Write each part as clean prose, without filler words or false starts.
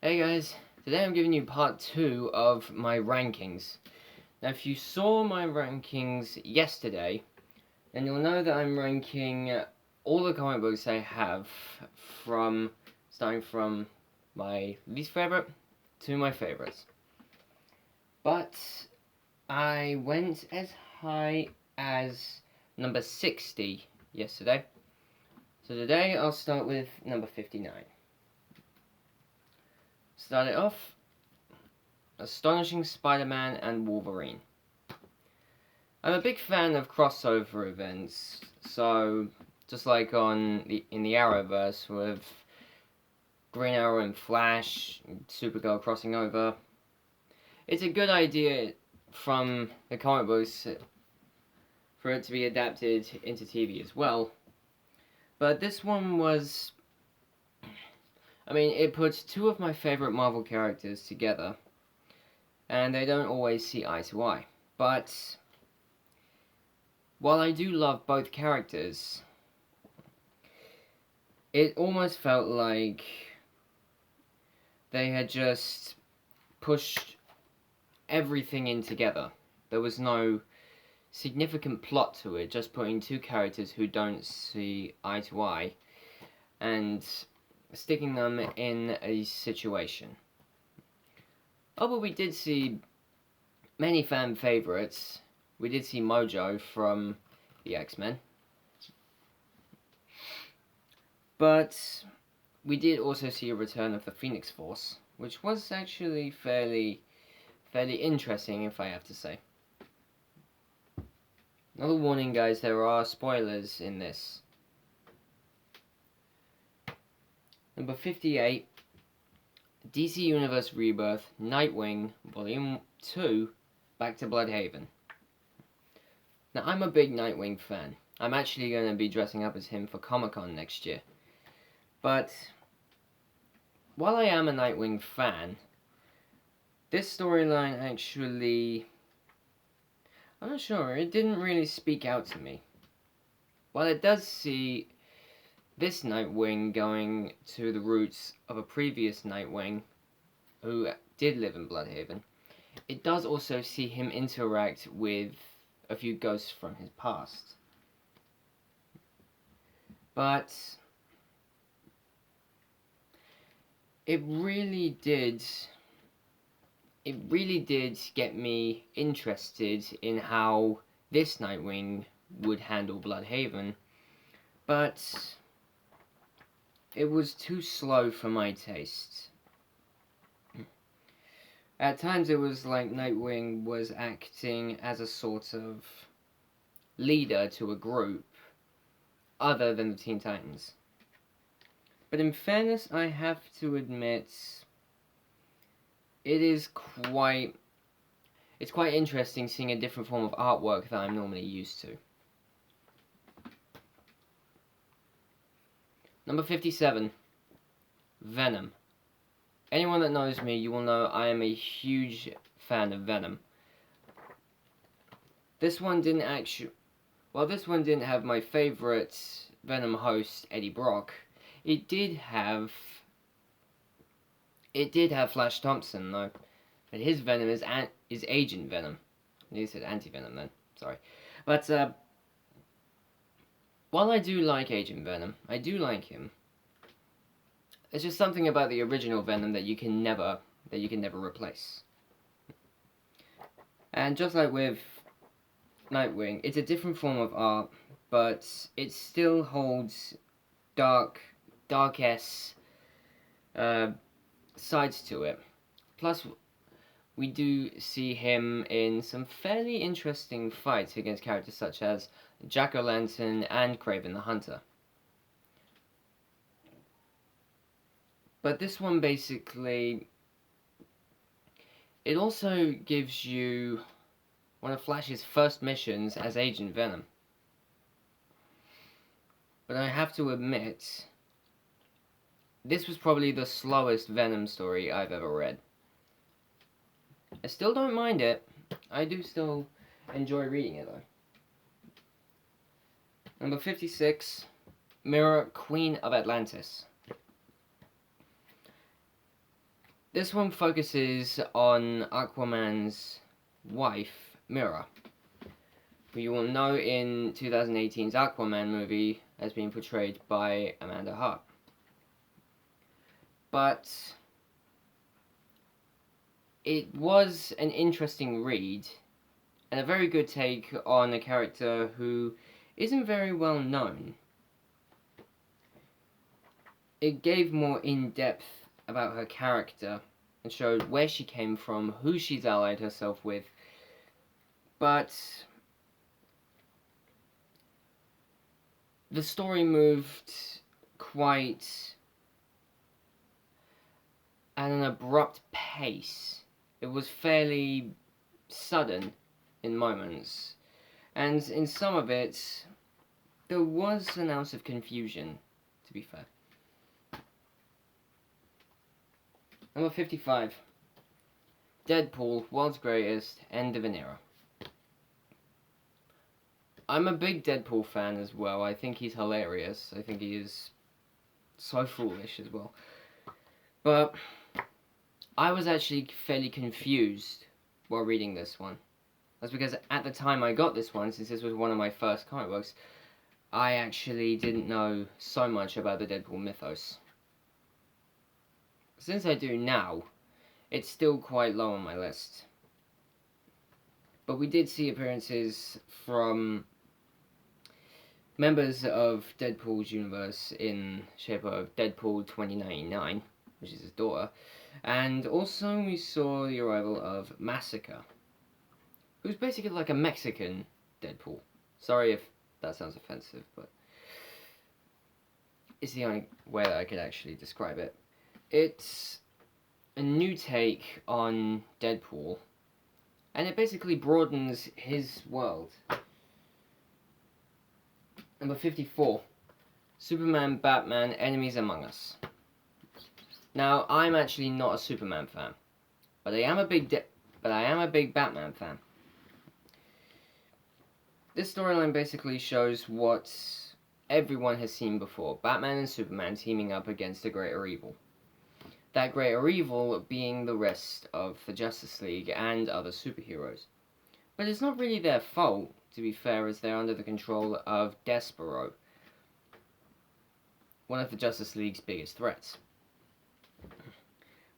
Hey guys, today I'm giving you part 2 of my rankings. Now if you saw my rankings yesterday, then you'll know that I'm ranking all the comic books I have from starting from my least favorite to my favorites. But I went as high as number 60 yesterday. So today I'll start with number 59. Start it off, Astonishing Spider-Man and Wolverine. I'm a big fan of crossover events, so just like in the Arrowverse with Green Arrow and Flash, Supergirl crossing over, it's a good idea from the comic books for it to be adapted into TV as well. But this one was, it puts two of my favorite Marvel characters together, and they don't always see eye to eye. But while I do love both characters, it almost felt like they had just pushed everything in together. There was no significant plot to it, just putting two characters who don't see eye to eye and sticking them in a situation. Oh, but we did see many fan favorites. We did see Mojo from the X-Men. But we did also see a return of the Phoenix Force, which was actually fairly interesting, if I have to say. Another warning, guys, there are spoilers in this. Number 58, DC Universe Rebirth, Nightwing, Volume 2, Back to Bloodhaven. Now, I'm a big Nightwing fan. I'm actually going to be dressing up as him for Comic-Con next year. But while I am a Nightwing fan, this storyline actually, I'm not sure, it didn't really speak out to me. While it does see this Nightwing going to the roots of a previous Nightwing who did live in Bloodhaven, it does also see him interact with a few ghosts from his past. But it really did get me interested in how this Nightwing would handle Bloodhaven, but it was too slow for my taste. At times it was like Nightwing was acting as a sort of leader to a group other than the Teen Titans. But in fairness, I have to admit, it's quite interesting seeing a different form of artwork that I'm normally used to. Number 57, Venom. Anyone that knows me, you will know I am a huge fan of Venom. This one didn't have my favorite Venom host, Eddie Brock, it did have Flash Thompson, though. But his Venom is Agent Venom. You said Anti-Venom then, sorry. But while I do like Agent Venom, I do like him, there's just something about the original Venom that you can never replace. And just like with Nightwing, it's a different form of art, but it still holds dark-esque sides to it. Plus, we do see him in some fairly interesting fights against characters such as Jack-O-Lantern and Kraven the Hunter. But this one basically, it also gives you one of Flash's first missions as Agent Venom. But I have to admit, this was probably the slowest Venom story I've ever read. I still don't mind it. I do still enjoy reading it, though. Number 56, Mera, Queen of Atlantis. This one focuses on Aquaman's wife, Mera, who you will know in 2018's Aquaman movie as being portrayed by Amanda Hart. But it was an interesting read and a very good take on a character who isn't very well known. It gave more in-depth about her character and showed where she came from, who she's allied herself with, but the story moved quite at an abrupt pace. It was fairly sudden in moments, and in some of it, there was an ounce of confusion, to be fair. Number 55. Deadpool, World's Greatest, End of an Era. I'm a big Deadpool fan as well. I think he's hilarious. I think he is so foolish as well. But I was actually fairly confused while reading this one. That's because at the time I got this one, since this was one of my first comic books, I actually didn't know so much about the Deadpool mythos. Since I do now, it's still quite low on my list. But we did see appearances from members of Deadpool's universe in shape of Deadpool 2099, which is his daughter, and also we saw the arrival of Massacre, who's basically like a Mexican Deadpool. Sorry if that sounds offensive, but it's the only way that I could actually describe it. It's a new take on Deadpool, and it basically broadens his world. Number 54. Superman, Batman, Enemies Among Us. Now, I'm actually not a Superman fan, but I am a big Batman fan. This storyline basically shows what everyone has seen before: Batman and Superman teaming up against a greater evil. That greater evil being the rest of the Justice League and other superheroes. But it's not really their fault, to be fair, as they're under the control of Despero, one of the Justice League's biggest threats.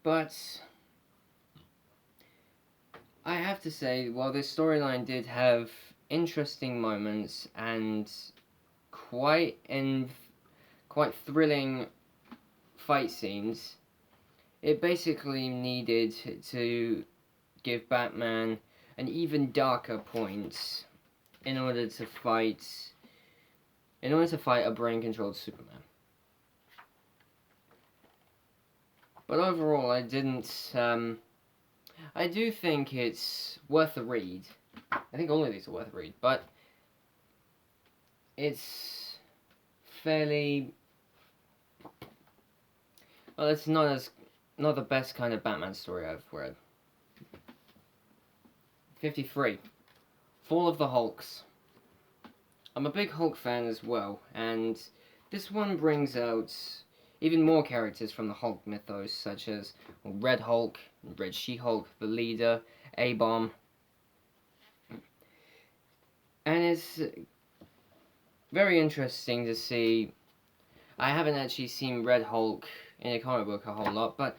But I have to say, while this storyline did have interesting moments and quite thrilling fight scenes, it basically needed to give Batman an even darker point in order to fight a brain-controlled Superman. But overall, I do think it's worth a read. I think all of these are worth a read, but it's fairly, well, it's not the best kind of Batman story I've read. 53. Fall of the Hulks. I'm a big Hulk fan as well, and this one brings out even more characters from the Hulk mythos, such as Red Hulk, Red She-Hulk, the leader, A-Bomb. And it's very interesting to see. I haven't actually seen Red Hulk in a comic book a whole lot, but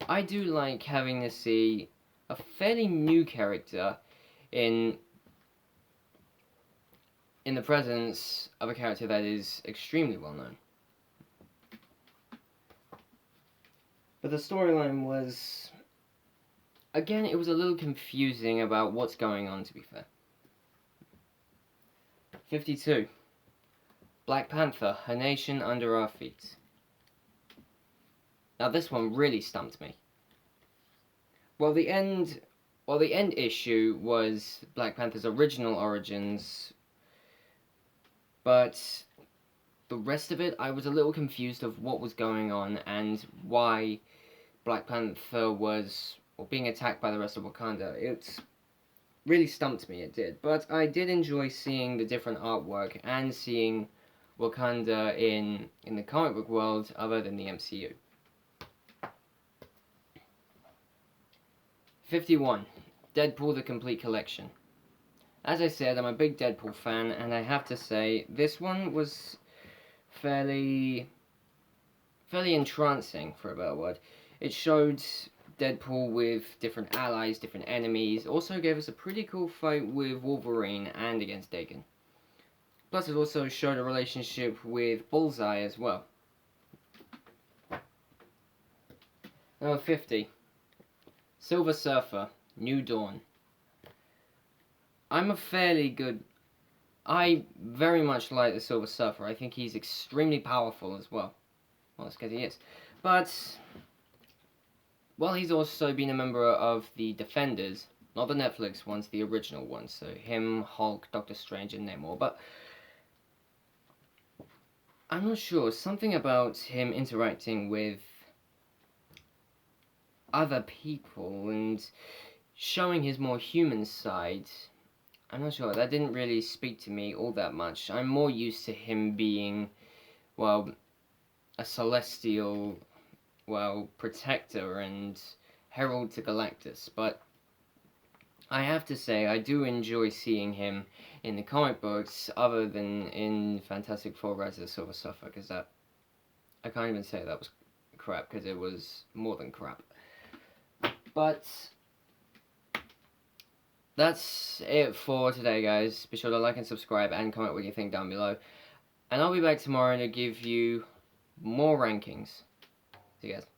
I do like having to see a fairly new character in the presence of a character that is extremely well known. But the storyline was, again, it was a little confusing about what's going on, to be fair. 52. Black Panther, A Nation Under Our Feet. Now this one really stumped me. Well, the end issue was Black Panther's original origins, but the rest of it, I was a little confused of what was going on and why Black Panther was being attacked by the rest of Wakanda. It really stumped me, it did. But I did enjoy seeing the different artwork and seeing Wakanda in the comic book world other than the MCU. 51. Deadpool the Complete Collection. As I said, I'm a big Deadpool fan, and I have to say, this one was fairly entrancing, for a better word. It showed Deadpool with different allies, different enemies. Also gave us a pretty cool fight with Wolverine and against Dagon. Plus it also showed a relationship with Bullseye as well. Number 50. Silver Surfer, New Dawn. I very much like the Silver Surfer. I think he's extremely powerful as well. Well, that's because he is. But, well, he's also been a member of the Defenders. Not the Netflix ones, the original ones. So him, Hulk, Doctor Strange, and Namor. But I'm not sure. Something about him interacting with other people and showing his more human side, I'm not sure. That didn't really speak to me all that much. I'm more used to him being, well, a celestial, well, protector and herald to Galactus. But I have to say, I do enjoy seeing him in the comic books, other than in Fantastic Four: Rise of the Silver Surfer, because that, I can't even say that was crap, because it was more than crap. But that's it for today, guys. Be sure to like and subscribe and comment what you think down below. And I'll be back tomorrow to give you more rankings. See you guys.